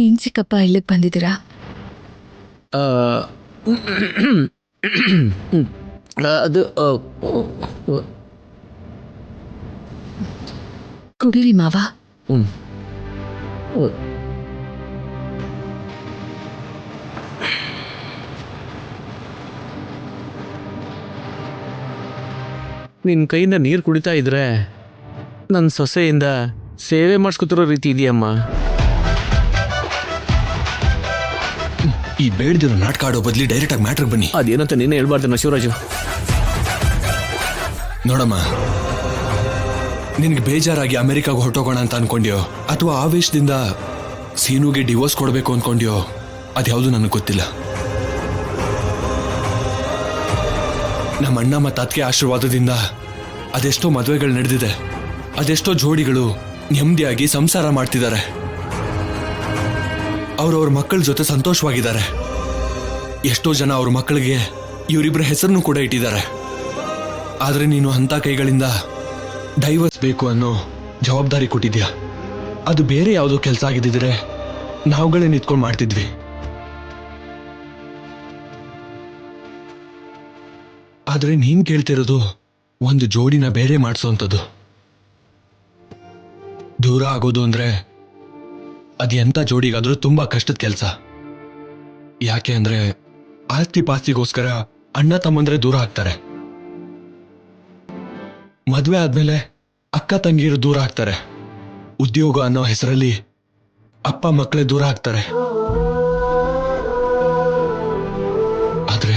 ಏನ್ ಚಿಕ್ಕಪ್ಪ ಇಲ್ಲಿಗೆ ಬಂದಿದ್ದೀರಾ? ಅದು ಕುಡೀರಿ ಮಾವ. ನಿನ್ನ ಕೈಯಿಂದ ನೀರು ಕುಡಿತಾ ಇದ್ರೆ ನನ್ನ ಸೊಸೆಯಿಂದ ಸೇವೆ ಮಾಡಿಸ್ಕೊತಿರೋ ರೀತಿ ಇದೆಯಮ್ಮ. ಈ ಬೇಡ್ದಿರೋ ನಾಟಕ ಆಡೋ ಬದಲಿ ಡೈರೆಕ್ಟ್ ಆಗಿ ಮ್ಯಾಟ್ರಿಗೆ ಬನ್ನಿ. ಅದೇನಂತ ನೀನೇ ಹೇಳ್ಬಾರ್ದು ಶಿವರಾಜು. ನೋಡಮ್ಮ, ನಿನ್ಗೆ ಬೇಜಾರಾಗಿ ಅಮೆರಿಕಾಗ ಹೊರಟೋಗೋಣ ಅಂತ ಅನ್ಕೊಂಡ್ಯೋ ಅಥವಾ ಆವೇಶದಿಂದ ಸೀನುಗೆ ಡಿವೋರ್ಸ್ ಕೊಡಬೇಕು ಅನ್ಕೊಂಡ್ಯೋ ಅದ್ಯಾವುದು ನನಗೆ ಗೊತ್ತಿಲ್ಲ. ನಮ್ಮ ಅಣ್ಣ ಮತ್ತು ಅತ್ತಿಗೆ ಆಶೀರ್ವಾದದಿಂದ ಅದೆಷ್ಟೋ ಮದುವೆಗಳು ನಡೆದಿದೆ, ಅದೆಷ್ಟೋ ಜೋಡಿಗಳು ನೆಮ್ಮದಿಯಾಗಿ ಸಂಸಾರ ಮಾಡ್ತಿದ್ದಾರೆ, ಅವ್ರವ್ರ ಮಕ್ಕಳ ಜೊತೆ ಸಂತೋಷವಾಗಿದ್ದಾರೆ. ಎಷ್ಟೋ ಜನ ಅವ್ರ ಮಕ್ಕಳಿಗೆ ಇವರಿಬ್ಬರ ಹೆಸರನ್ನು ಕೂಡ ಇಟ್ಟಿದ್ದಾರೆ. ಆದರೆ ನೀನು ಅಂಥ ಕೈಗಳಿಂದ ಡೈವರ್ಸ್ ಬೇಕು ಅನ್ನೋ ಜವಾಬ್ದಾರಿ ಕೊಟ್ಟಿದ್ಯಾ. ಅದು ಬೇರೆ ಯಾವುದೋ ಕೆಲಸ ಆಗಿದ್ದಿದ್ರೆ ನಾವುಗಳೇ ನಿಂತ್ಕೊಂಡು ಮಾಡ್ತಿದ್ವಿ. ಆದರೆ ನೀನ್ ಕೇಳ್ತಿರೋದು ಒಂದು ಜೋಡಿನ ಬೇರೆ ಮಾಡಿಸೋಂಥದ್ದು. ದೂರ ಆಗೋದು ಅಂದ್ರೆ ಅದು ಎಂಥ ಜೋಡಿಗಾದ್ರೂ ತುಂಬಾ ಕಷ್ಟದ ಕೆಲಸ. ಯಾಕೆ ಅಂದ್ರೆ ಆಸ್ತಿ ಪಾಸ್ತಿಗೋಸ್ಕರ ಅಣ್ಣ ತಮ್ಮಂದ್ರೆ ದೂರ ಆಗ್ತಾರೆ, ಮದ್ವೆ ಆದ್ಮೇಲೆ ಅಕ್ಕ ತಂಗಿಯರು ದೂರ ಆಗ್ತಾರೆ, ಉದ್ಯೋಗ ಅನ್ನೋ ಹೆಸರಲ್ಲಿ ಅಪ್ಪ ಮಕ್ಕಳೇ ದೂರ ಆಗ್ತಾರೆ. ಆದ್ರೆ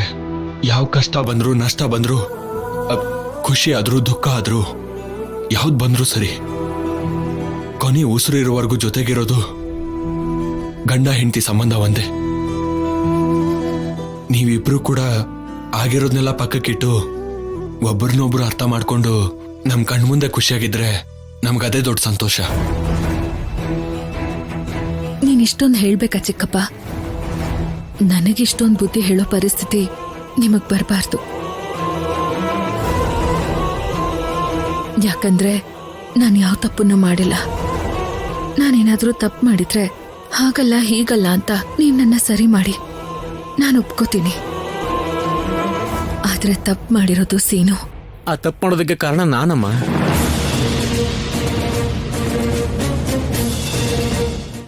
ಯಾವ ಕಷ್ಟ ಬಂದ್ರು ನಷ್ಟ ಬಂದ್ರು ಖುಷಿ ಆದ್ರೂ ದುಃಖ ಆದ್ರೂ ಯಾವ್ದು ಬಂದ್ರು ಸರಿ, ಕೊನೆ ಉಸಿರು ಇರುವವರೆಗೂ ಜೊತೆಗಿರೋದು ಗಂಡ ಹೆಂಡತಿ ಸಂಬಂಧ ಒಂದೇ. ನೀವಿಬ್ರು ಕೂಡ ಆಗಿರೋದ್ನೆಲ್ಲ ಪಕ್ಕಕ್ಕಿಟ್ಟು ಒಬ್ಬರನ್ನೊಬ್ರು ಅರ್ಥ ಮಾಡ್ಕೊಂಡು ನಮ್ ಕಣ್ಮುಂದೆ ಖುಷಿಯಾಗಿದ್ರೆ ನಮ್ಗದೇ ದೊಡ್ಡ ಸಂತೋಷ. ನೀನ್ ಇಷ್ಟೊಂದು ಹೇಳ್ಬೇಕಾ ಚಿಕ್ಕಪ್ಪ? ನನಗಿಷ್ಟೊಂದು ಬುದ್ಧಿ ಹೇಳೋ ಪರಿಸ್ಥಿತಿ ನಿಮಗ್ ಬರಬಾರ್ದು. ಯಾಕಂದ್ರೆ ನಾನು ಯಾವ ತಪ್ಪನ್ನು ಮಾಡಿಲ್ಲ. ನಾನೇನಾದ್ರೂ ತಪ್ಪು ಮಾಡಿದ್ರೆ ಹಾಗಲ್ಲ ಹೀಗಲ್ಲ ಅಂತ ನೀವ್ ನನ್ನ ಸರಿ ಮಾಡಿ ನಾನು ಒಪ್ಕೋತೀನಿ. ಆದ್ರೆ ತಪ್ಪು ಮಾಡಿರೋದು ಸೀನು. ಆ ತಪ್ಪು ಮಾಡೋದಕ್ಕೆ ಕಾರಣ ನಾನಮ್ಮ.